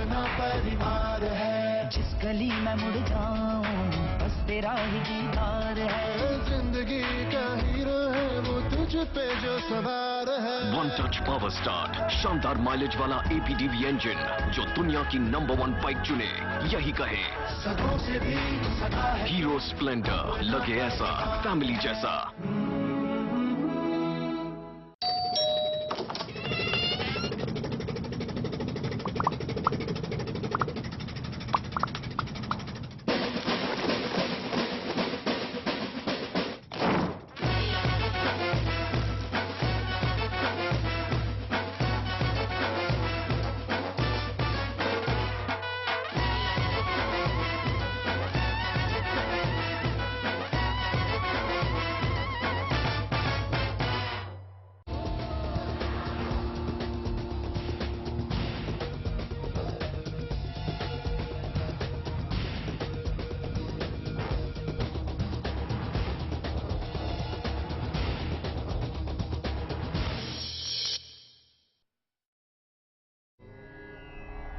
अपना परिवार है। जिस गली में मुड़ जाऊं बस तेरा ही दीदार है। जिंदगी का हीरो है वो तुझ पे जो सवार है। वन टच पावर स्टार्ट, शानदार माइलेज वाला APDV इंजन जो दुनिया की नंबर 1 बाइक चुने, यही कहे सदों से भी सदा है। हीरो स्प्लेंडर, लगे ऐसा फैमिली जैसा।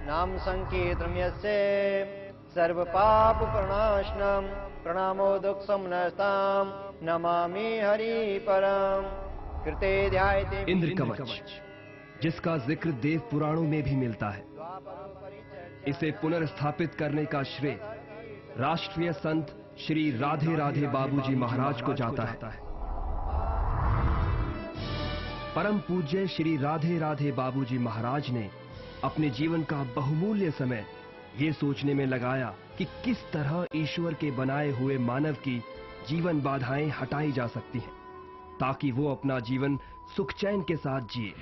नाम संकीर्तनं यस्य सर्व पाप प्रणाशनम प्रणामो दुख समनस्ताम नमामि हरि परम कृते ध्यायते। इंद्र कवच, जिसका जिक्र देव पुराणों में भी मिलता है, इसे पुनर्स्थापित करने का श्रेय राष्ट्रीय संत श्री राधे राधे बाबूजी महाराज को जाता है। परम पूज्य श्री राधे राधे बाबूजी महाराज ने अपने जीवन का बहुमूल्य समय ये सोचने में लगाया कि किस तरह ईश्वर के बनाए हुए मानव की जीवन बाधाएं हटाई जा सकती हैं ताकि वो अपना जीवन सुख चैन के साथ जिए।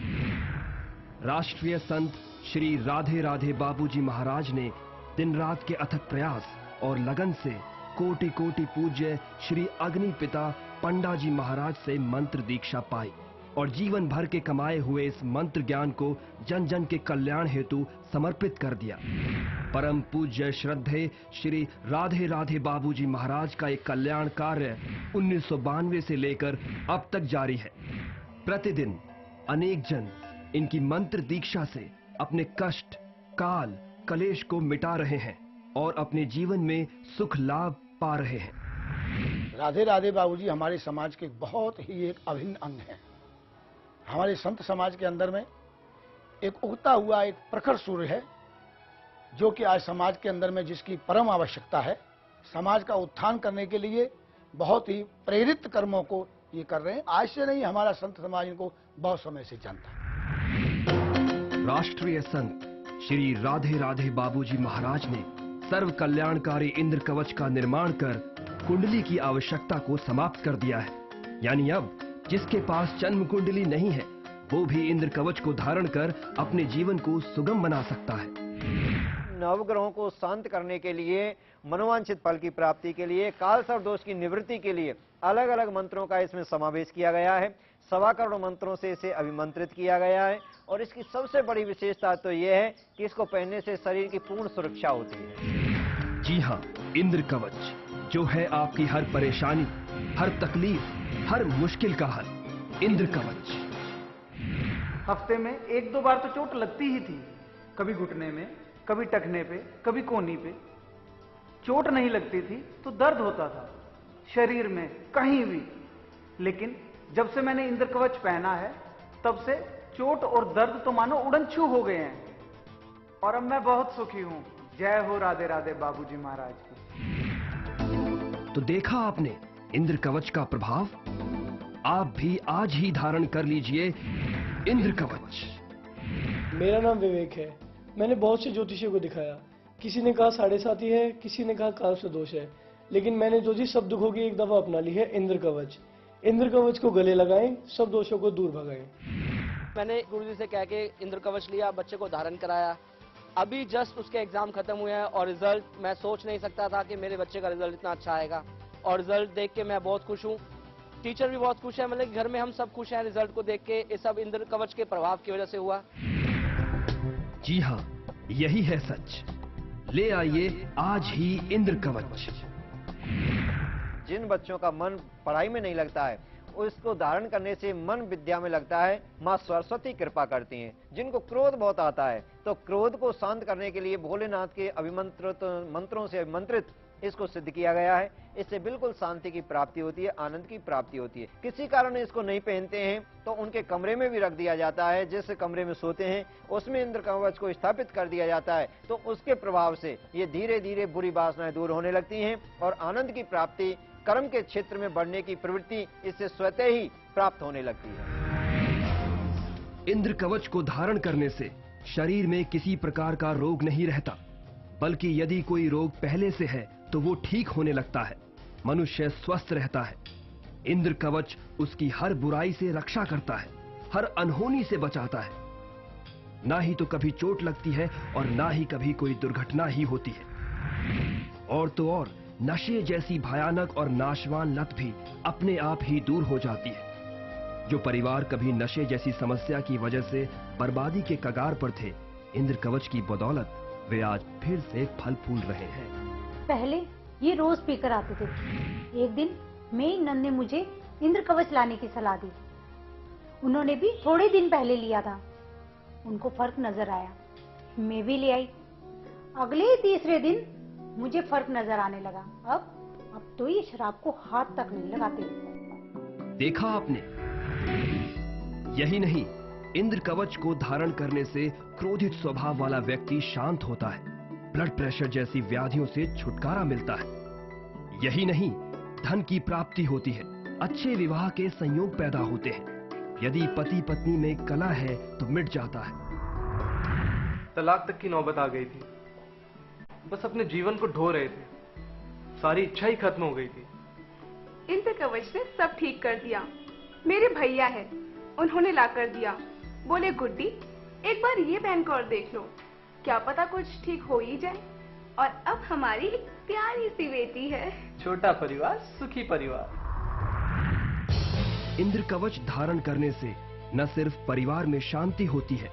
राष्ट्रीय संत श्री राधे राधे बाबूजी महाराज ने दिन रात के अथक प्रयास और लगन से कोटि कोटि पूज्य श्री अग्नि पिता पंडा जी महाराज से मंत्र दीक्षा पाई और जीवन भर के कमाए हुए इस मंत्र ज्ञान को जन जन के कल्याण हेतु समर्पित कर दिया। परम पूज्य श्रद्धेय श्री राधे राधे बाबूजी महाराज का एक कल्याण कार्य 1992 से लेकर अब तक जारी है। प्रतिदिन अनेक जन इनकी मंत्र दीक्षा से अपने कष्ट, काल, कलेश को मिटा रहे हैं और अपने जीवन में सुख लाभ पा रहे हैं। राधे राधे बाबूजी हमारे समाज के बहुत ही एक अभिन्न अंग हैं। हमारे संत समाज के अंदर में एक उगता हुआ एक प्रखर सूर्य है जो कि आज समाज के अंदर में जिसकी परम आवश्यकता है। समाज का उत्थान करने के लिए बहुत ही प्रेरित कर्मों को ये कर रहे हैं। आज से नहीं, हमारा संत समाज इनको बहुत समय से जानता है। राष्ट्रीय संत श्री राधे राधे बाबूजी महाराज ने सर्व कल्याणकारी इंद्र कवच का निर्माण कर कुंडली की आवश्यकता को समाप्त कर दिया है। यानी अब जिसके पास जन्म कुंडली नहीं है वो भी इंद्र कवच को धारण कर अपने जीवन को सुगम बना सकता है। नवग्रहों को शांत करने के लिए, मनोवांछित फल की प्राप्ति के लिए, काल सर्प दोष की निवृत्ति के लिए अलग अलग मंत्रों का इसमें समावेश किया गया है। 1.25 करोड़ मंत्रों से इसे अभिमंत्रित किया गया है और इसकी सबसे बड़ी विशेषता तो यह है कि इसको पहनने से शरीर की पूर्ण सुरक्षा होती है। जी हाँ, इंद्र कवच जो है आपकी हर परेशानी, हर तकलीफ, हर मुश्किल का हल। इंद्र कवच। हफ्ते में 1-2 बार तो चोट लगती ही थी, कभी घुटने में, कभी टखने पे, कभी कोहनी पे। चोट नहीं लगती थी तो दर्द होता था शरीर में कहीं भी, लेकिन जब से मैंने इंद्र कवच पहना है तब से चोट और दर्द तो मानो उड़नछू हो गए हैं और अब मैं बहुत सुखी हूं। जय हो राधे राधे बाबूजी महाराज की। तो देखा आपने इंद्र कवच का प्रभाव। आप भी आज ही धारण कर लीजिए इंद्र कवच। मेरा नाम विवेक है। मैंने बहुत से ज्योतिषियों को दिखाया, किसी ने कहा 7.5 है, किसी ने कहा काल से दोष है, लेकिन मैंने जो जी सब दुखों की एक दफा अपना ली है इंद्र कवच। इंद्र कवच को गले लगाएं, सब दोषों को दूर भगाएं। मैंने गुरुजी से कह के इंद्र कवच लिया, बच्चे को धारण कराया। अभी जस्ट उसके एग्जाम खत्म हुए हैं और रिजल्ट मैं सोच नहीं सकता था कि मेरे बच्चे का रिजल्ट इतना अच्छा आएगा और रिजल्ट देख के मैं बहुत खुश हूँ। टीचर भी बहुत खुश है, मतलब घर में हम सब खुश हैं रिजल्ट को देख के। ये सब इंद्र कवच के प्रभाव की वजह से हुआ। जी हाँ, यही है सच। ले आइए आज ही इंद्र कवच। जिन बच्चों का मन पढ़ाई में नहीं लगता है उसको धारण करने से मन विद्या में लगता है, माँ सरस्वती कृपा करती हैं। जिनको क्रोध बहुत आता है तो क्रोध को शांत करने के लिए भोलेनाथ के अभिमंत्रित मंत्रों से अभिमंत्रित इसको सिद्ध किया गया है। इससे बिल्कुल शांति की प्राप्ति होती है, आनंद की प्राप्ति होती है। किसी कारण इसको नहीं पहनते हैं तो उनके कमरे में भी रख दिया जाता है। जिस कमरे में सोते हैं उसमें इंद्र कवच को स्थापित कर दिया जाता है, तो उसके प्रभाव से ये धीरे धीरे बुरी वासनाएं दूर होने लगती हैं और आनंद की प्राप्ति, कर्म के क्षेत्र में बढ़ने की प्रवृत्ति इससे स्वतः ही प्राप्त होने लगती है। इंद्र कवच को धारण करने से शरीर में किसी प्रकार का रोग नहीं रहता, बल्कि यदि कोई रोग पहले से है तो वो ठीक होने लगता है। मनुष्य स्वस्थ रहता है। इंद्र कवच उसकी हर बुराई से रक्षा करता है, हर अनहोनी से बचाता है। ना ही तो कभी चोट लगती है और ना ही कभी कोई दुर्घटना ही होती है। और तो और नशे जैसी भयानक और नाशवान लत भी अपने आप ही दूर हो जाती है। जो परिवार कभी नशे जैसी समस्या की वजह से बर्बादी के कगार पर थे, इंद्र कवच की बदौलत वे आज फिर से फल फूल रहे हैं। पहले ये रोज पीकर आते थे। एक दिन मेरी नंद ने मुझे इंद्र कवच लाने की सलाह दी। उन्होंने भी थोड़े दिन पहले लिया था। उनको फर्क नजर आया, मैं भी ले आई। अगले ही तीसरे दिन मुझे फर्क नजर आने लगा। अब तो ये शराब को हाथ तक नहीं लगाते। देखा आपने? यही नहीं, इंद्र कवच को धारण करने से क्रोधित स्वभाव वाला व्यक्ति शांत होता है, ब्लड प्रेशर जैसी व्याधियों से छुटकारा मिलता है। यही नहीं, धन की प्राप्ति होती है, अच्छे विवाह के संयोग पैदा होते हैं। यदि पति पत्नी में कलह है तो मिट जाता है। तलाक तक की नौबत आ गई थी। बस अपने जीवन को ढो रहे थे, सारी इच्छा ही खत्म हो गई थी। इंद्र कवच ने सब ठीक कर दिया। मेरे भैया है, उन्होंने ला कर दिया। बोले गुड्डी, एक बार ये पहन कर देख लो, क्या पता कुछ ठीक हो ही जाए। और अब हमारी एक प्यारी सी बेटी है। छोटा परिवार सुखी परिवार। इंद्र कवच धारण करने से न सिर्फ परिवार में शांति होती है,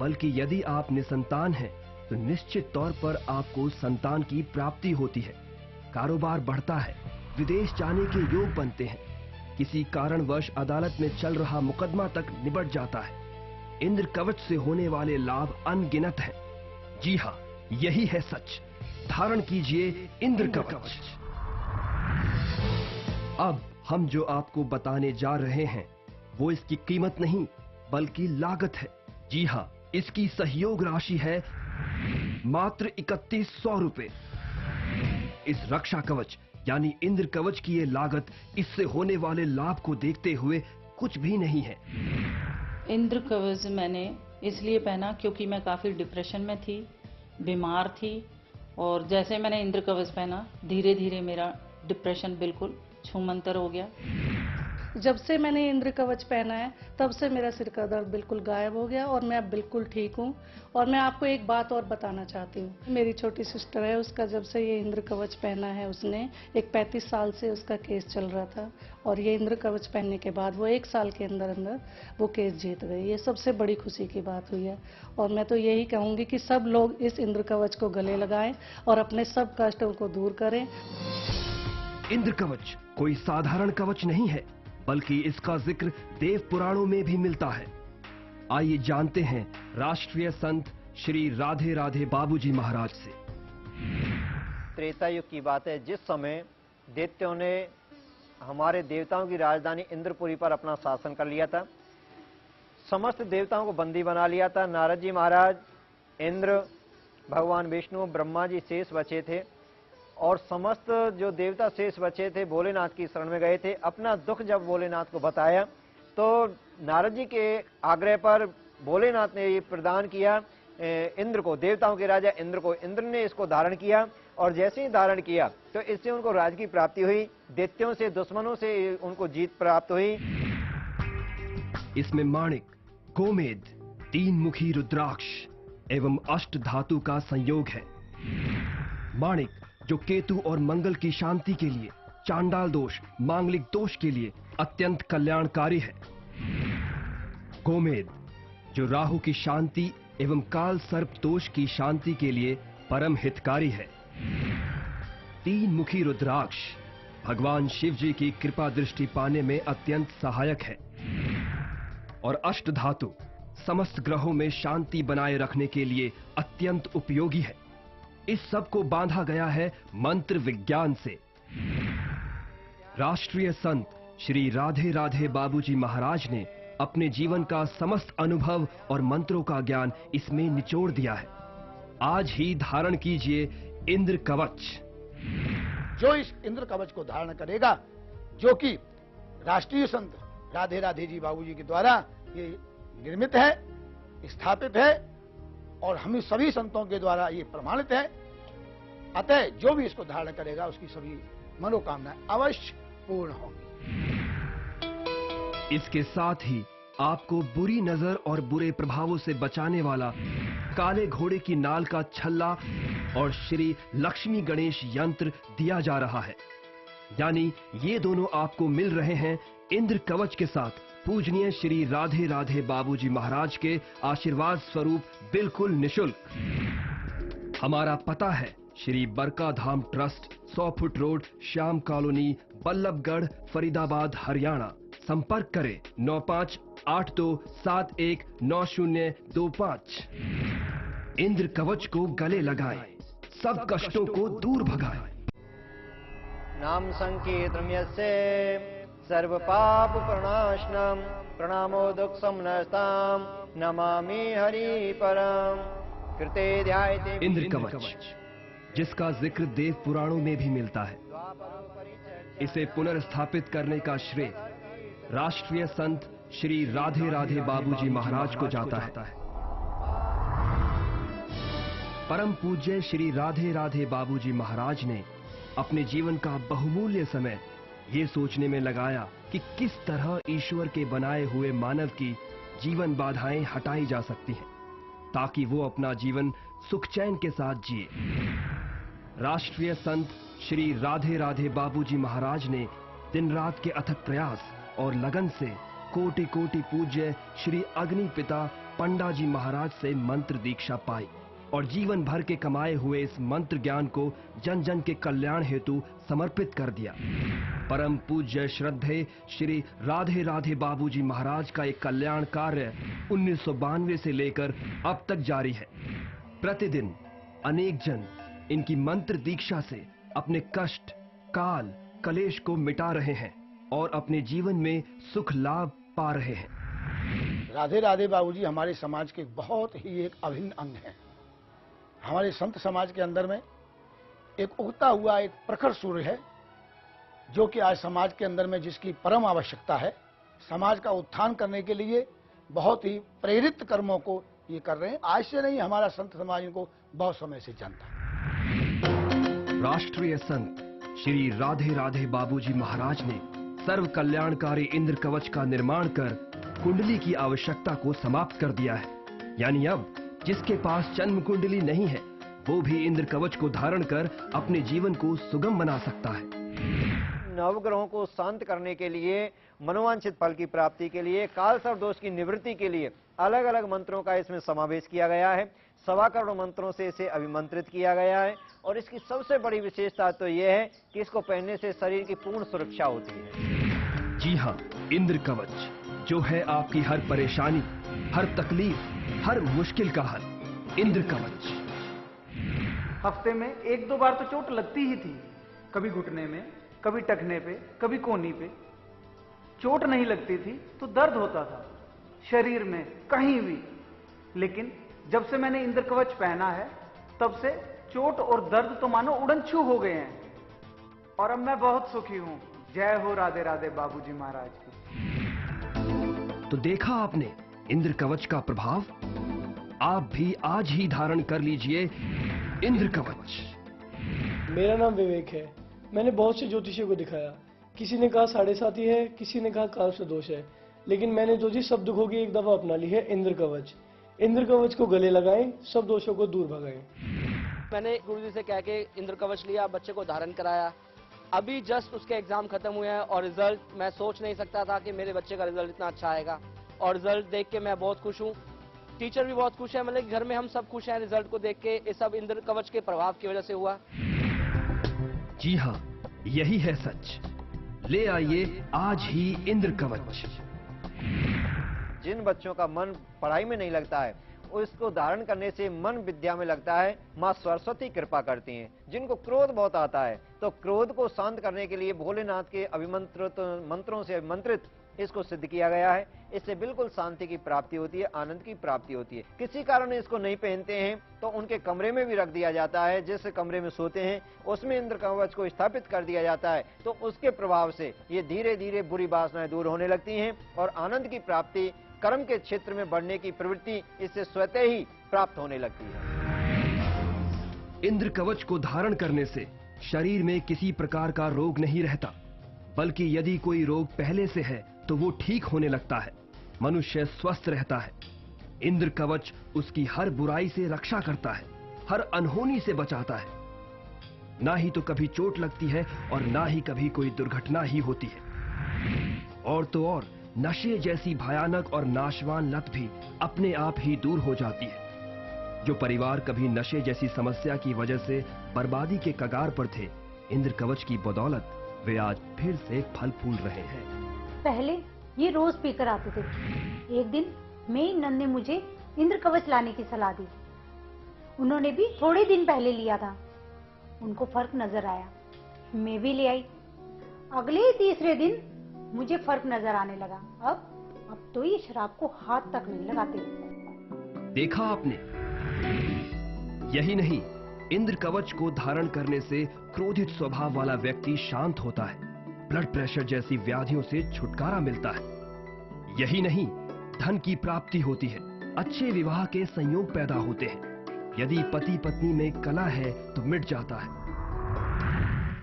बल्कि यदि आप निसंतान हैं तो निश्चित तौर पर आपको संतान की प्राप्ति होती है। कारोबार बढ़ता है, विदेश जाने के योग बनते हैं, किसी कारणवश अदालत में चल रहा मुकदमा तक निबट जाता है। इंद्र कवच से होने वाले लाभ अनगिनत हैं। जी हाँ, यही है सच। धारण कीजिए इंद्र कवच। अब हम जो आपको बताने जा रहे हैं वो इसकी कीमत नहीं बल्कि लागत है। जी हाँ, इसकी सहयोग राशि है मात्र 3100 रुपए। इस रक्षा कवच यानी इंद्र कवच की ये लागत इससे होने वाले लाभ को देखते हुए कुछ भी नहीं है। इंद्र कवच मैंने इसलिए पहना क्योंकि मैं काफी डिप्रेशन में थी, बीमार थी, और जैसे मैंने इंद्र कवच पहना धीरे धीरे मेरा डिप्रेशन बिल्कुल छूमंतर हो गया। जब से मैंने इंद्र कवच पहना है तब से मेरा सिर का दर्द बिल्कुल गायब हो गया और मैं अब बिल्कुल ठीक हूँ। और मैं आपको एक बात और बताना चाहती हूँ, मेरी छोटी सिस्टर है, उसका जब से ये इंद्र कवच पहना है, उसने एक 35 साल से उसका केस चल रहा था और ये इंद्र कवच पहनने के बाद वो 1 साल के अंदर अंदर वो केस जीत गई। ये सबसे बड़ी खुशी की बात हुई है। और मैं तो यही कहूँगी कि सब लोग इस इंद्र कवच को गले लगाएं और अपने सब कष्टों को दूर करें। इंद्र कवच कोई साधारण कवच नहीं है, बल्कि इसका जिक्र देव पुराणों में भी मिलता है। आइए जानते हैं राष्ट्रीय संत श्री राधे राधे बाबूजी महाराज से। त्रेता युग की बात है, जिस समय दैत्यों ने हमारे देवताओं की राजधानी इंद्रपुरी पर अपना शासन कर लिया था, समस्त देवताओं को बंदी बना लिया था। नारद जी महाराज, इंद्र, भगवान विष्णु, ब्रह्मा जी शेष बचे थे और समस्त जो देवता शेष बचे थे भोलेनाथ की शरण में गए थे। अपना दुख जब भोलेनाथ को बताया तो नारद जी के आग्रह पर भोलेनाथ ने ये प्रदान किया इंद्र को, देवताओं के राजा इंद्र को। इंद्र ने इसको धारण किया और जैसे ही धारण किया तो इससे उनको राज की प्राप्ति हुई, दैत्यों से, दुश्मनों से उनको जीत प्राप्त हुई। इसमें माणिक, गोमेद, 3 मुखी रुद्राक्ष एवं अष्ट धातु का संयोग है। माणिक जो केतु और मंगल की शांति के लिए, चांडाल दोष, मांगलिक दोष के लिए अत्यंत कल्याणकारी है। गोमेद जो राहु की शांति एवं काल सर्प दोष की शांति के लिए परम हितकारी है। 3 मुखी रुद्राक्ष भगवान शिव जी की कृपा दृष्टि पाने में अत्यंत सहायक है और अष्ट धातु समस्त ग्रहों में शांति बनाए रखने के लिए अत्यंत उपयोगी है। इस सब को बांधा गया है मंत्र विज्ञान से। राष्ट्रीय संत श्री राधे राधे बाबूजी महाराज ने अपने जीवन का समस्त अनुभव और मंत्रों का ज्ञान इसमें निचोड़ दिया है। आज ही धारण कीजिए इंद्र कवच। जो इस इंद्र कवच को धारण करेगा, जो कि राष्ट्रीय संत राधे राधे जी बाबूजी के द्वारा ये निर्मित है, स्थापित है और हम सभी संतों के द्वारा ये प्रमाणित है, अतः जो भी इसको धारण करेगा उसकी सभी मनोकामनाएं अवश्य पूर्ण होंगी। इसके साथ ही आपको बुरी नजर और बुरे प्रभावों से बचाने वाला काले घोड़े की नाल का छल्ला और श्री लक्ष्मी गणेश यंत्र दिया जा रहा है। यानी ये दोनों आपको मिल रहे हैं इंद्र कवच के साथ पूजनीय श्री राधे राधे बाबूजी महाराज के आशीर्वाद स्वरूप बिल्कुल निशुल्क। हमारा पता है Shri Barka Dham trust, 100 foot road, Shyam colony, Ballabhgarh, Faridabad, Haryana. संपर्क करें 9582719025। इंद्र कवच को गले लगाएं, सब कष्टों को दूर भगाएं। नाम संकीर्तन यस्य सर्व पाप प्रणाशनम प्रणामो दुख समनस्ताम नमामि हरि परम। कृते ध्यायते इंद्र कवच, जिसका जिक्र देव पुराणों में भी मिलता है। इसे पुनर्स्थापित करने का श्रेय राष्ट्रीय संत श्री राधे राधे बाबूजी महाराज को जाता है। परम पूज्य श्री राधे राधे बाबूजी महाराज ने अपने जीवन का बहुमूल्य समय ये सोचने में लगाया कि किस तरह ईश्वर के बनाए हुए मानव की जीवन बाधाएं हटाई जा सकती हैं, ताकि वो अपना जीवन सुख चैन के साथ जिए। राष्ट्रीय संत श्री राधे राधे बाबूजी महाराज ने दिन रात के अथक प्रयास और लगन से कोटि कोटि पूज्य श्री अग्नि पिता पंडा जी महाराज से मंत्र दीक्षा पाई और जीवन भर के कमाए हुए इस मंत्र ज्ञान को जन जन के कल्याण हेतु समर्पित कर दिया। परम पूज्य श्रद्धेय श्री राधे राधे बाबूजी महाराज का एक कल्याण कार्य 1992 से लेकर अब तक जारी है। प्रतिदिन अनेक जन इनकी मंत्र दीक्षा से अपने कष्ट, काल, कलेश को मिटा रहे हैं और अपने जीवन में सुख लाभ पा रहे हैं। राधे राधे बाबूजी हमारे समाज के बहुत ही एक अभिन्न अंग हैं। हमारे संत समाज के अंदर में एक उगता हुआ एक प्रखर सूर्य है, जो कि आज समाज के अंदर में जिसकी परम आवश्यकता है। समाज का उत्थान करने के लिए बहुत ही प्रेरित कर्मों को ये कर रहे हैं। आज से नहीं, हमारा संत समाज इनको बहुत समय से जानता है। राष्ट्रीय संत श्री राधे राधे बाबूजी महाराज ने सर्व कल्याणकारी इंद्र कवच का निर्माण कर कुंडली की आवश्यकता को समाप्त कर दिया है। यानी अब जिसके पास जन्म कुंडली नहीं है, वो भी इंद्र कवच को धारण कर अपने जीवन को सुगम बना सकता है। नवग्रहों को शांत करने के लिए, मनोवांछित फल की प्राप्ति के लिए, काल सर्प दोष की निवृत्ति के लिए अलग अलग मंत्रों का इसमें समावेश किया गया है। 1.25 करोड़ मंत्रों से इसे अभिमंत्रित किया गया है और इसकी सबसे बड़ी विशेषता तो यह है कि इसको पहनने से शरीर की पूर्ण सुरक्षा होती है। जी हाँ, इंद्र कवच जो है आपकी हर परेशानी, हर तकलीफ, हर मुश्किल का हल। इंद्र कवच। हफ्ते में 1-2 बार तो चोट लगती ही थी, कभी घुटने में, कभी टखने पे, कभी कोहनी पे। चोट नहीं लगती थी तो दर्द होता था शरीर में कहीं भी, लेकिन जब से मैंने इंद्र कवच पहना है तब से चोट और दर्द तो मानो उड़न-छू हो गए हैं और अब मैं बहुत सुखी हूं। जय हो राधे राधे बाबूजी महाराज की। तो देखा आपने इंद्र कवच का प्रभाव। आप भी आज ही धारण कर लीजिए इंद्र कवच। मेरा नाम विवेक है। मैंने बहुत से ज्योतिषियों को दिखाया। किसी ने कहा 7.5 है, किसी ने कहा काल से दोष है, लेकिन मैंने ज्योतिष सब दुखों की एक दफा अपना ली है इंद्र कवच। इंद्र कवच को गले लगाएं, सब दोषों को दूर भगाएं। मैंने गुरुजी से कह के इंद्र कवच लिया, बच्चे को धारण कराया। अभी जस्ट उसके एग्जाम खत्म हुए हैं और रिजल्ट मैं सोच नहीं सकता था कि मेरे बच्चे का रिजल्ट इतना अच्छा आएगा और रिजल्ट देख के मैं बहुत खुश हूँ। टीचर भी बहुत खुश है, मतलब घर में हम सब खुश हैं रिजल्ट को देख के। ये सब इंद्र कवच के प्रभाव की वजह से हुआ। जी हाँ, यही है सच। ले आइए आज ही इंद्र कवच। जिन बच्चों का मन पढ़ाई में नहीं लगता है, उसको धारण करने से मन विद्या में लगता है, माँ सरस्वती कृपा करती हैं। जिनको क्रोध बहुत आता है, तो क्रोध को शांत करने के लिए भोलेनाथ के अभिमंत्रित मंत्रों से अभिमंत्रित इसको सिद्ध किया गया है। इससे बिल्कुल शांति की प्राप्ति होती है, आनंद की प्राप्ति होती है। किसी कारण इसको नहीं पहनते हैं तो उनके कमरे में भी रख दिया जाता है। जिस कमरे में सोते हैं उसमें इंद्र कवच को स्थापित कर दिया जाता है, तो उसके प्रभाव से ये धीरे धीरे बुरी वासनाएं दूर होने लगती हैं और आनंद की प्राप्ति, कर्म के क्षेत्र में बढ़ने की प्रवृत्ति इससे स्वतः ही प्राप्त होने लगती है। इंद्र कवच को धारण करने से शरीर में किसी प्रकार का रोग नहीं रहता, बल्कि यदि कोई रोग पहले से है तो वो ठीक होने लगता है। मनुष्य स्वस्थ रहता है। इंद्र कवच उसकी हर बुराई से रक्षा करता है, हर अनहोनी से बचाता है। ना ही तो कभी चोट लगती है और ना ही कभी कोई दुर्घटना ही होती है। और तो और नशे जैसी भयानक और नाशवान लत भी अपने आप ही दूर हो जाती है। जो परिवार कभी नशे जैसी समस्या की वजह से बर्बादी के कगार पर थे, इंद्र कवच की बदौलत वे आज फिर से फल फूल रहे हैं। पहले ये रोज पीकर आते थे। एक दिन मेरी नंद ने मुझे इंद्र कवच लाने की सलाह दी। उन्होंने भी थोड़े दिन पहले लिया था। उनको फर्क नजर आया, मैं भी ले आई। अगले ही तीसरे दिन मुझे फर्क नजर आने लगा। अब तो ये शराब को हाथ तक नहीं लगाते। देखा आपने? यही नहीं, इंद्र कवच को धारण करने से क्रोधित स्वभाव वाला व्यक्ति शांत होता है, ब्लड प्रेशर जैसी व्याधियों से छुटकारा मिलता है। यही नहीं, धन की प्राप्ति होती है, अच्छे विवाह के संयोग पैदा होते हैं। यदि पति पत्नी में कलह है तो मिट जाता है।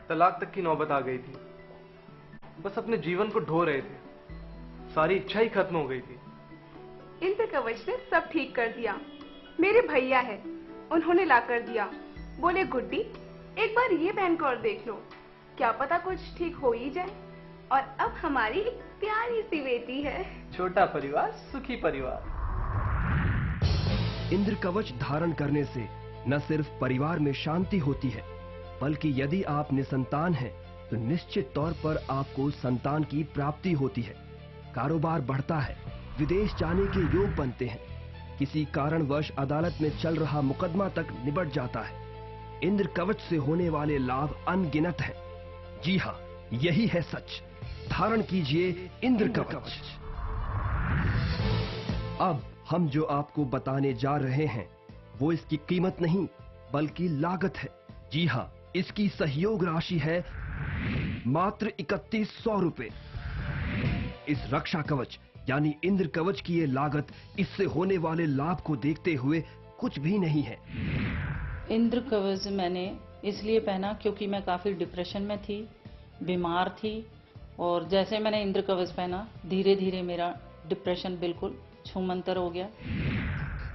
तलाक तक की नौबत आ गई थी। बस अपने जीवन को ढो रहे थे, सारी इच्छा ही खत्म हो गई थी। इंद्र कवच ने सब ठीक कर दिया। मेरे भैया है, उन्होंने ला कर दिया। बोले गुड्डी, एक बार ये पहन कर देख लो, क्या पता कुछ ठीक हो ही जाए। और अब हमारी एक प्यारी सी बेटी है। छोटा परिवार सुखी परिवार। इंद्र कवच धारण करने से न सिर्फ परिवार में शांति होती है, बल्कि यदि आप निसंतान हैं तो निश्चित तौर पर आपको संतान की प्राप्ति होती है। कारोबार बढ़ता है, विदेश जाने के योग बनते हैं, किसी कारणवश अदालत में चल रहा मुकदमा तक निबट जाता है। इंद्र कवच से होने वाले लाभ अनगिनत हैं। जी हाँ, यही है सच। धारण कीजिए इंद्र कवच। अब हम जो आपको बताने जा रहे हैं वो इसकी कीमत नहीं बल्कि लागत है। जी हाँ, इसकी सहयोग राशि है मात्र 3100 रुपए। इस रक्षा कवच यानी इंद्र कवच की ये लागत इससे होने वाले लाभ को देखते हुए कुछ भी नहीं है। इंद्र कवच मैंने इसलिए पहना क्योंकि मैं काफ़ी डिप्रेशन में थी, बीमार थी, और जैसे मैंने इंद्र कवच पहना धीरे धीरे मेरा डिप्रेशन बिल्कुल छूमंतर हो गया।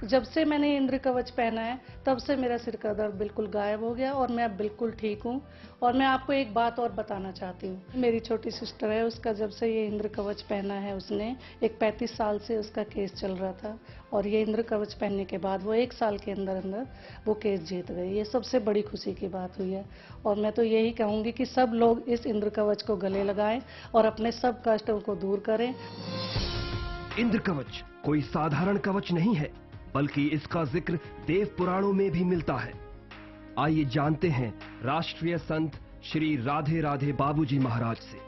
जब से मैंने इंद्र कवच पहना है तब से मेरा सिर का दर्द बिल्कुल गायब हो गया और मैं अब बिल्कुल ठीक हूँ। और मैं आपको एक बात और बताना चाहती हूँ। मेरी छोटी सिस्टर है, उसका जब से ये इंद्र कवच पहना है, उसने एक 35 साल से उसका केस चल रहा था और ये इंद्र कवच पहनने के बाद वो 1 साल के अंदर अंदर वो केस जीत गई। ये सबसे बड़ी खुशी की बात हुई है। और मैं तो यही कहूँगी कि सब लोग इस इंद्र कवच को गले लगाएं और अपने सब कष्टों को दूर करें। इंद्र कवच कोई साधारण कवच नहीं है, बल्कि इसका जिक्र देव पुराणों में भी मिलता है। आइए जानते हैं राष्ट्रीय संत श्री राधे राधे बाबूजी महाराज से।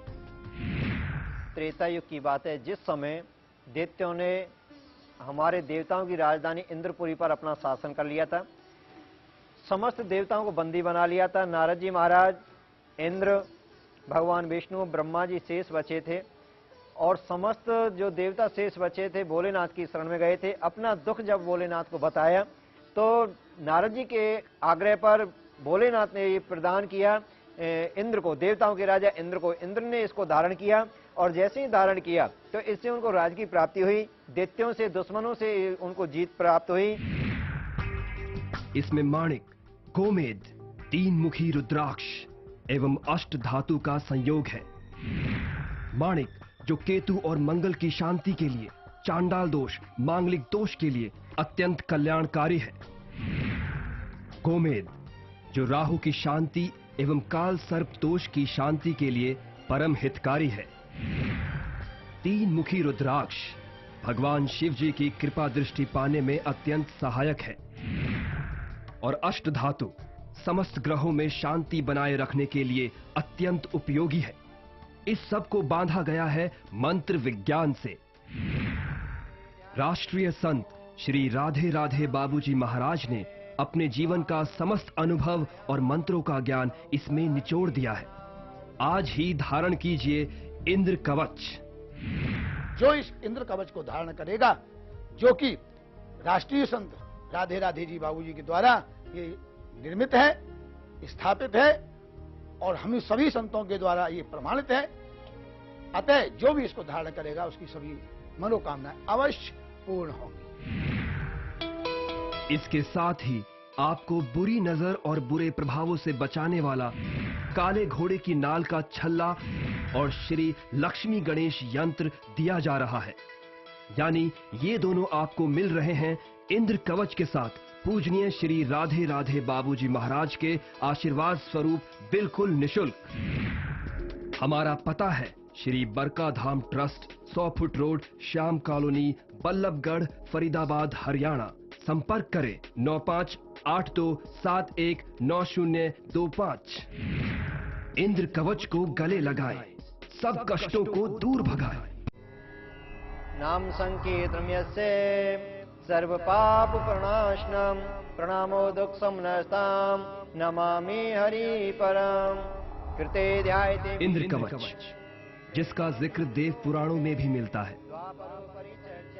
त्रेता युग की बात है, जिस समय दैत्यों ने हमारे देवताओं की राजधानी इंद्रपुरी पर अपना शासन कर लिया था, समस्त देवताओं को बंदी बना लिया था। नारद जी महाराज, इंद्र, भगवान विष्णु, ब्रह्मा जी शेष बचे थे और समस्त जो देवता शेष बचे थे भोलेनाथ की शरण में गए थे। अपना दुख जब भोलेनाथ को बताया तो नारद जी के आग्रह पर भोलेनाथ ने ये प्रदान किया इंद्र को, देवताओं के राजा इंद्र को। इंद्र ने इसको धारण किया और जैसे ही धारण किया तो इससे उनको राज की प्राप्ति हुई, दैत्यों से, दुश्मनों से उनको जीत प्राप्त हुई। इसमें माणिक, गोमेद, 3 मुखी रुद्राक्ष एवं अष्ट धातु का संयोग है। माणिक जो केतु और मंगल की शांति के लिए, चांडाल दोष, मांगलिक दोष के लिए अत्यंत कल्याणकारी है। गोमेद जो राहु की शांति एवं काल सर्प दोष की शांति के लिए परम हितकारी है। 3 मुखी रुद्राक्ष भगवान शिव जी की कृपा दृष्टि पाने में अत्यंत सहायक है और अष्ट धातु समस्त ग्रहों में शांति बनाए रखने के लिए अत्यंत उपयोगी है। इस सब को बांधा गया है मंत्र विज्ञान से। राष्ट्रीय संत श्री राधे राधे बाबूजी महाराज ने अपने जीवन का समस्त अनुभव और मंत्रों का ज्ञान इसमें निचोड़ दिया है। आज ही धारण कीजिए इंद्र कवच। जो इस इंद्र कवच को धारण करेगा, जो कि राष्ट्रीय संत राधे राधे जी बाबूजी के द्वारा ये निर्मित है, स्थापित है और हम सभी संतों के द्वारा ये प्रमाणित है, अतः जो भी इसको धारण करेगा उसकी सभी मनोकामनाएं अवश्य पूर्ण होंगी। इसके साथ ही आपको बुरी नजर और बुरे प्रभावों से बचाने वाला काले घोड़े की नाल का छल्ला और श्री लक्ष्मी गणेश यंत्र दिया जा रहा है। यानी ये दोनों आपको मिल रहे हैं इंद्र कवच के साथ पूजनीय श्री राधे राधे बाबूजी महाराज के आशीर्वाद स्वरूप बिल्कुल निशुल्क। हमारा पता है Shri Barka Dham trust, 100 foot road, Shyam colony, Ballabhgarh, Faridabad, Haryana. संपर्क करें 9582719025। इंद्र कवच को गले लगाएं, सब कष्टों को दूर भगाएं। नाम संकीर्तनम् यस्य सर्व पाप प्रणाशनम प्रणामो दुख समनस्ताम नमामि हरि परम। कृते ध्यायते इंद्र कवच, जिसका जिक्र देव पुराणों में भी मिलता है।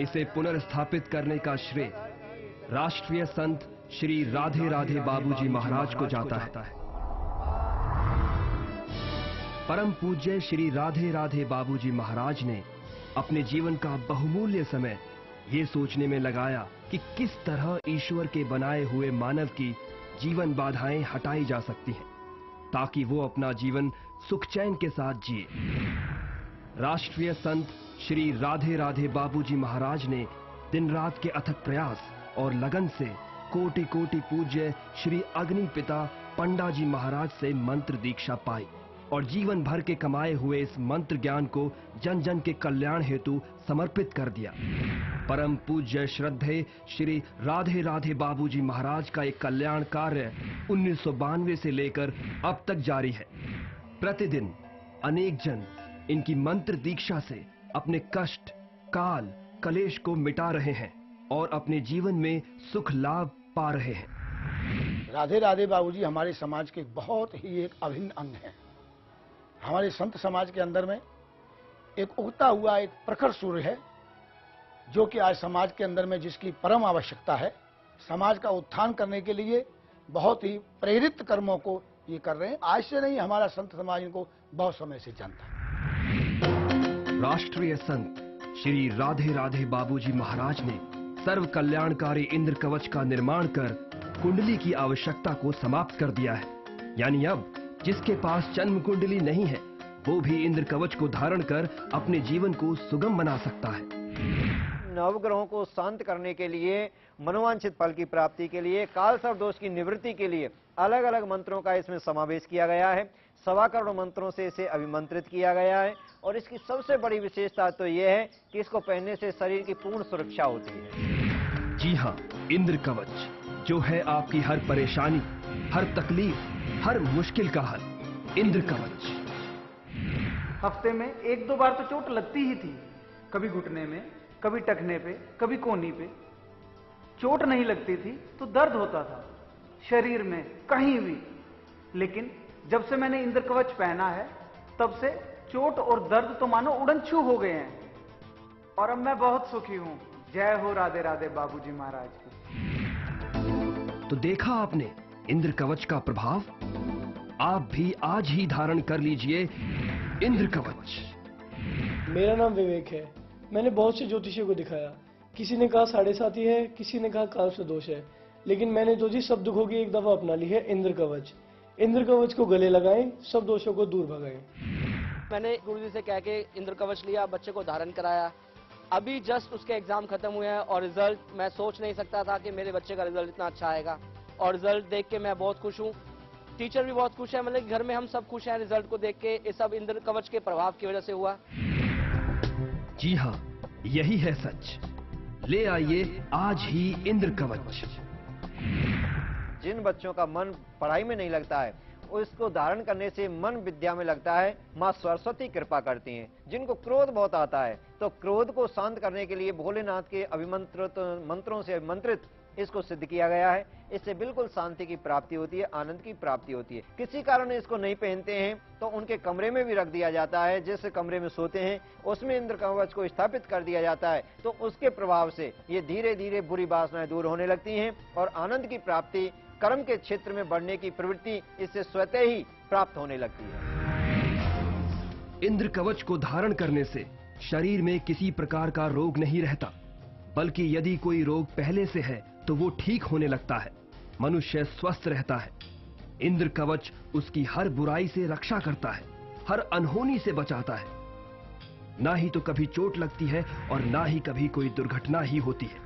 इसे पुनर्स्थापित करने का श्रेय राष्ट्रीय संत श्री राधे राधे बाबूजी महाराज को जाता है। परम पूज्य श्री राधे राधे बाबूजी महाराज ने अपने जीवन का बहुमूल्य समय ये सोचने में लगाया कि किस तरह ईश्वर के बनाए हुए मानव की जीवन बाधाएं हटाई जा सकती हैं, ताकि वो अपना जीवन सुख चैन के साथ जिए। राष्ट्रीय संत श्री राधे राधे बाबूजी महाराज ने दिन रात के अथक प्रयास और लगन से कोटि कोटि पूज्य श्री अग्नि पिता पंडा जी महाराज से मंत्र दीक्षा पाई और जीवन भर के कमाए हुए इस मंत्र ज्ञान को जन जन के कल्याण हेतु समर्पित कर दिया। परम पूज्य श्रद्धेय श्री राधे राधे बाबूजी महाराज का एक कल्याण कार्य 1992 से लेकर अब तक जारी है। प्रतिदिन अनेक जन इनकी मंत्र दीक्षा से अपने कष्ट, काल, कलेश को मिटा रहे हैं और अपने जीवन में सुख लाभ पा रहे हैं। राधे राधे बाबूजी हमारे समाज के बहुत ही एक अभिन्न अंग हैं। हमारे संत समाज के अंदर में एक उगता हुआ एक प्रखर सूर्य है, जो कि आज समाज के अंदर में जिसकी परम आवश्यकता है। समाज का उत्थान करने के लिए बहुत ही प्रेरित कर्मों को ये कर रहे हैं। आज से नहीं, हमारा संत समाज इनको बहुत समय से जानता है। राष्ट्रीय संत श्री राधे राधे बाबूजी महाराज ने सर्व कल्याणकारी इंद्र कवच का निर्माण कर कुंडली की आवश्यकता को समाप्त कर दिया है। यानी अब जिसके पास जन्म कुंडली नहीं है, वो भी इंद्र कवच को धारण कर अपने जीवन को सुगम बना सकता है। नवग्रहों को शांत करने के लिए, मनोवांछित फल की प्राप्ति के लिए, काल सर्प दोष की निवृत्ति के लिए अलग अलग मंत्रों का इसमें समावेश किया गया है। 1.25 करोड़ मंत्रों से इसे अभिमंत्रित किया गया है और इसकी सबसे बड़ी विशेषता तो यह है कि इसको पहनने से शरीर की पूर्ण सुरक्षा होती है। जी हाँ, इंद्र कवच जो है आपकी हर परेशानी, हर तकलीफ, हर मुश्किल का हल। इंद्र कवच। हफ्ते में 1-2 बार तो चोट लगती ही थी, कभी घुटने में, कभी टखने पे, कभी कोहनी पे। चोट नहीं लगती थी तो दर्द होता था शरीर में कहीं भी, लेकिन जब से मैंने इंद्र कवच पहना है तब से चोट और दर्द तो मानो उड़न-छू हो गए हैं और अब मैं बहुत सुखी हूं। जय हो राधे राधे बाबूजी महाराज की। तो देखा आपने इंद्र कवच का प्रभाव। आप भी आज ही धारण कर लीजिए इंद्र कवच। मेरा नाम विवेक है। मैंने बहुत से ज्योतिषियों को दिखाया। किसी ने कहा 7.5 है, किसी ने कहा काल से दोष है, लेकिन मैंने जो जी सब दुखों की एक दफा अपना ली है इंद्र कवच। इंद्र कवच को गले लगाएं, सब दोषों को दूर भगाएं। मैंने गुरुजी से कह के इंद्र कवच लिया, बच्चे को धारण कराया। अभी जस्ट उसके एग्जाम खत्म हुए हैं और रिजल्ट मैं सोच नहीं सकता था कि मेरे बच्चे का रिजल्ट इतना अच्छा आएगा और रिजल्ट देख के मैं बहुत खुश हूँ। टीचर भी बहुत खुश है, मतलब घर में हम सब खुश हैं रिजल्ट को देख के। ये सब इंद्र कवच के प्रभाव की वजह से हुआ। जी हाँ, यही है सच। ले आइए आज ही इंद्र कवच। जिन बच्चों का मन पढ़ाई में नहीं लगता है, उसको धारण करने से मन विद्या में लगता है, माँ सरस्वती कृपा करती हैं। जिनको क्रोध बहुत आता है, तो क्रोध को शांत करने के लिए भोलेनाथ के अभिमंत्रित मंत्रों से अभिमंत्रित इसको सिद्ध किया गया है। इससे बिल्कुल शांति की प्राप्ति होती है, आनंद की प्राप्ति होती है। किसी कारण इसको नहीं पहनते हैं तो उनके कमरे में भी रख दिया जाता है। जिस कमरे में सोते हैं उसमें इंद्र कवच को स्थापित कर दिया जाता है, तो उसके प्रभाव से ये धीरे धीरे बुरी वासनाएं दूर होने लगती हैं और आनंद की प्राप्ति, कर्म के क्षेत्र में बढ़ने की प्रवृत्ति इससे स्वतः ही प्राप्त होने लगती है। इंद्र कवच को धारण करने से शरीर में किसी प्रकार का रोग नहीं रहता, बल्कि यदि कोई रोग पहले से है तो वो ठीक होने लगता है। मनुष्य स्वस्थ रहता है। इंद्र कवच उसकी हर बुराई से रक्षा करता है, हर अनहोनी से बचाता है। ना ही तो कभी चोट लगती है और ना ही कभी कोई दुर्घटना ही होती है।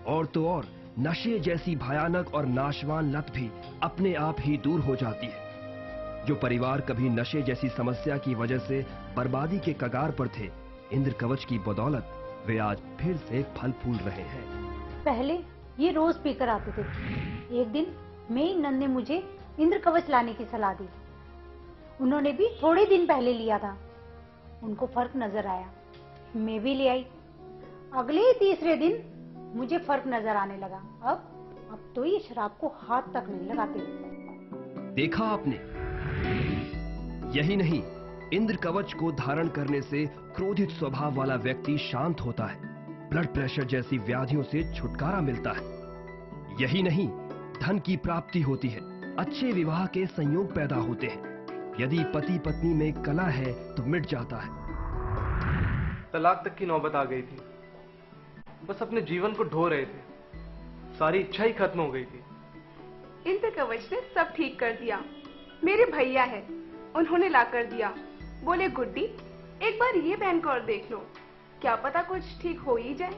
और तो और नशे जैसी भयानक और नाशवान लत भी अपने आप ही दूर हो जाती है। जो परिवार कभी नशे जैसी समस्या की वजह से बर्बादी के कगार पर थे, इंद्र कवच की बदौलत वे आज फिर से फल फूल रहे हैं। पहले ये रोज पीकर आते थे। एक दिन मेरी नंद ने मुझे इंद्र कवच लाने की सलाह दी। उन्होंने भी थोड़े दिन पहले लिया था। उनको फर्क नजर आया, मैं भी ले आई। अगले ही तीसरे दिन मुझे फर्क नजर आने लगा। अब तो ये शराब को हाथ तक नहीं लगाते। देखा आपने? यही नहीं, इंद्र कवच को धारण करने से क्रोधित स्वभाव वाला व्यक्ति शांत होता है, ब्लड प्रेशर जैसी व्याधियों से छुटकारा मिलता है। यही नहीं, धन की प्राप्ति होती है, अच्छे विवाह के संयोग पैदा होते हैं। यदि पति पत्नी में कलह है तो मिट जाता है। तलाक तक की नौबत आ गई थी। बस अपने जीवन को ढो रहे थे, सारी इच्छा ही खत्म हो गई थी। इंद्र कवच ने सब ठीक कर दिया। मेरे भैया है, उन्होंने ला कर दिया। बोले गुड्डी, एक बार ये पहन कर देख लो, क्या पता कुछ ठीक हो ही जाए।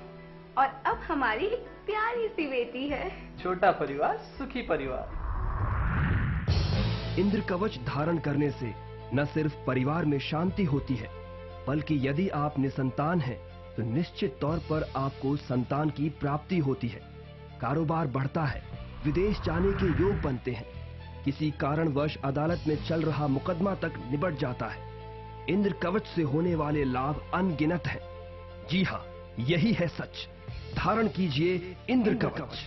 और अब हमारी एक प्यारी सी बेटी है। छोटा परिवार सुखी परिवार। इंद्र कवच धारण करने से न सिर्फ परिवार में शांति होती है, बल्कि यदि आप निसंतान हैं तो निश्चित तौर पर आपको संतान की प्राप्ति होती है। कारोबार बढ़ता है, विदेश जाने के योग बनते हैं, किसी कारणवश अदालत में चल रहा मुकदमा तक निबट जाता है। इंद्र कवच से होने वाले लाभ अनगिनत हैं। जी हाँ, यही है सच। धारण कीजिए इंद्र कवच।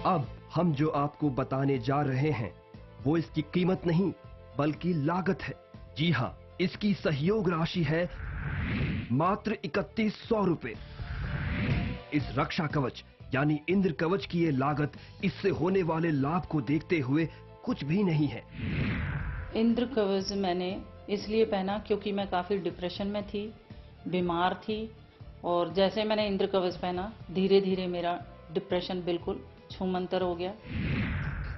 अब हम जो आपको बताने जा रहे हैं वो इसकी कीमत नहीं बल्कि लागत है। जी हाँ, इसकी सहयोग राशि है मात्र 3100 रुपए। इस रक्षा कवच यानी इंद्र कवच की ये लागत इससे होने वाले लाभ को देखते हुए कुछ भी नहीं है। इंद्र कवच मैंने इसलिए पहना क्योंकि मैं काफ़ी डिप्रेशन में थी, बीमार थी, और जैसे मैंने इंद्र कवच पहना धीरे धीरे मेरा डिप्रेशन बिल्कुल छूमंतर हो गया।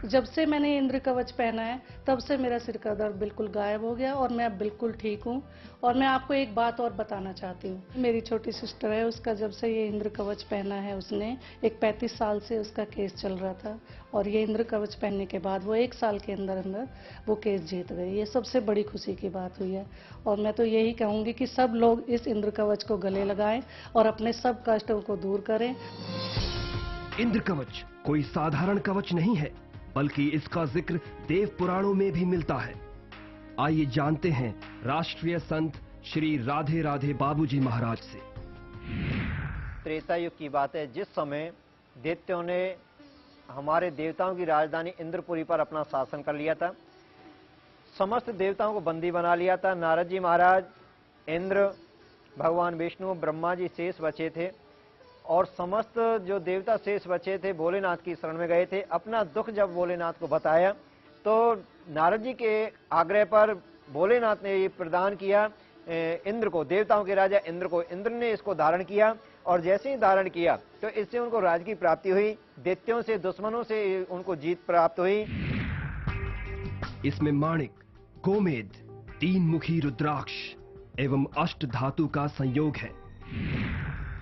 जब से मैंने इंद्र कवच पहना है तब से मेरा सिर का दर्द बिल्कुल गायब हो गया और मैं अब बिल्कुल ठीक हूँ। और मैं आपको एक बात और बताना चाहती हूँ। मेरी छोटी सिस्टर है, उसका जब से ये इंद्र कवच पहना है, उसने एक 35 साल से उसका केस चल रहा था और ये इंद्र कवच पहनने के बाद वो 1 साल के अंदर अंदर वो केस जीत गई। ये सबसे बड़ी खुशी की बात हुई है। और मैं तो यही कहूँगी कि सब लोग इस इंद्र कवच को गले लगाएं और अपने सब कष्टों को दूर करें। इंद्र कवच कोई साधारण कवच नहीं है, बल्कि इसका जिक्र देव पुराणों में भी मिलता है। आइए जानते हैं राष्ट्रीय संत श्री राधे राधे बाबूजी महाराज से। त्रेता युग की बात है, जिस समय दैत्यों ने हमारे देवताओं की राजधानी इंद्रपुरी पर अपना शासन कर लिया था, समस्त देवताओं को बंदी बना लिया था। नारद जी महाराज, इंद्र, भगवान विष्णु, ब्रह्मा जी शेष बचे थे और समस्त जो देवता शेष बचे थे भोलेनाथ की शरण में गए थे। अपना दुख जब भोलेनाथ को बताया तो नारद जी के आग्रह पर भोलेनाथ ने ये प्रदान किया इंद्र को, देवताओं के राजा इंद्र को। इंद्र ने इसको धारण किया और जैसे ही धारण किया तो इससे उनको राज की प्राप्ति हुई, दैत्यों से, दुश्मनों से उनको जीत प्राप्त हुई। इसमें माणिक, गोमेद, 3 मुखी रुद्राक्ष एवं अष्ट धातु का संयोग है।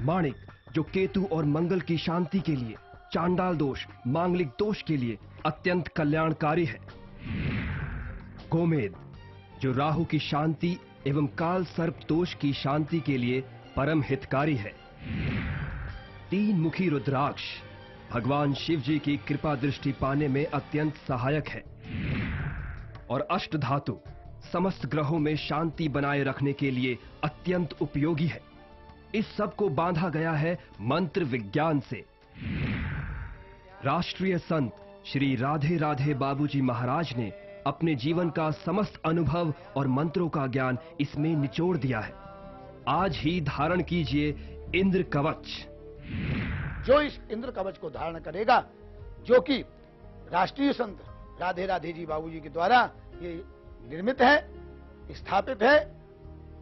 माणिक जो केतु और मंगल की शांति के लिए, चांडाल दोष, मांगलिक दोष के लिए अत्यंत कल्याणकारी है। गोमेद, जो राहु की शांति एवं काल सर्प दोष की शांति के लिए परम हितकारी है। 3 मुखी रुद्राक्ष भगवान शिव जी की कृपा दृष्टि पाने में अत्यंत सहायक है। और अष्ट धातु समस्त ग्रहों में शांति बनाए रखने के लिए अत्यंत उपयोगी है। इस सब को बांधा गया है मंत्र विज्ञान से। राष्ट्रीय संत श्री राधे राधे बाबूजी महाराज ने अपने जीवन का समस्त अनुभव और मंत्रों का ज्ञान इसमें निचोड़ दिया है। आज ही धारण कीजिए इंद्र कवच। जो इस इंद्र कवच को धारण करेगा, जो कि राष्ट्रीय संत राधे राधे जी बाबूजी के द्वारा ये निर्मित है, स्थापित है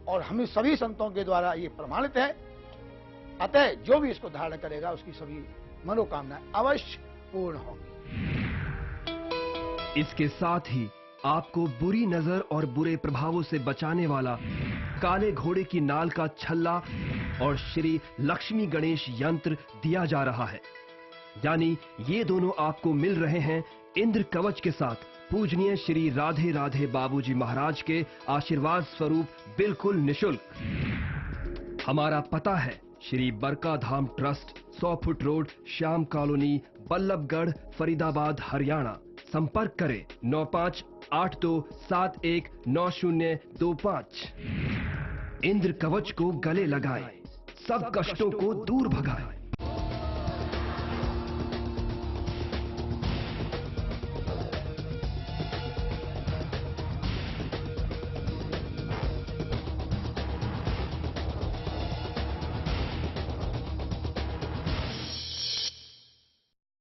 और हम सभी संतों के द्वारा ये प्रमाणित है, अतः जो भी इसको धारण करेगा उसकी सभी मनोकामनाएं अवश्य पूर्ण होंगी। इसके साथ ही आपको बुरी नजर और बुरे प्रभावों से बचाने वाला काले घोड़े की नाल का छल्ला और श्री लक्ष्मी गणेश यंत्र दिया जा रहा है। यानी ये दोनों आपको मिल रहे हैं इंद्र कवच के साथ पूजनीय श्री राधे राधे बाबूजी महाराज के आशीर्वाद स्वरूप बिल्कुल निशुल्क। हमारा पता है Shri Barka Dham trust, 100 foot road, Shyam colony, Ballabhgarh, Faridabad, Haryana. संपर्क करें 9582719025। इंद्र कवच को गले लगाएं, सब कष्टों को दूर भगाएं।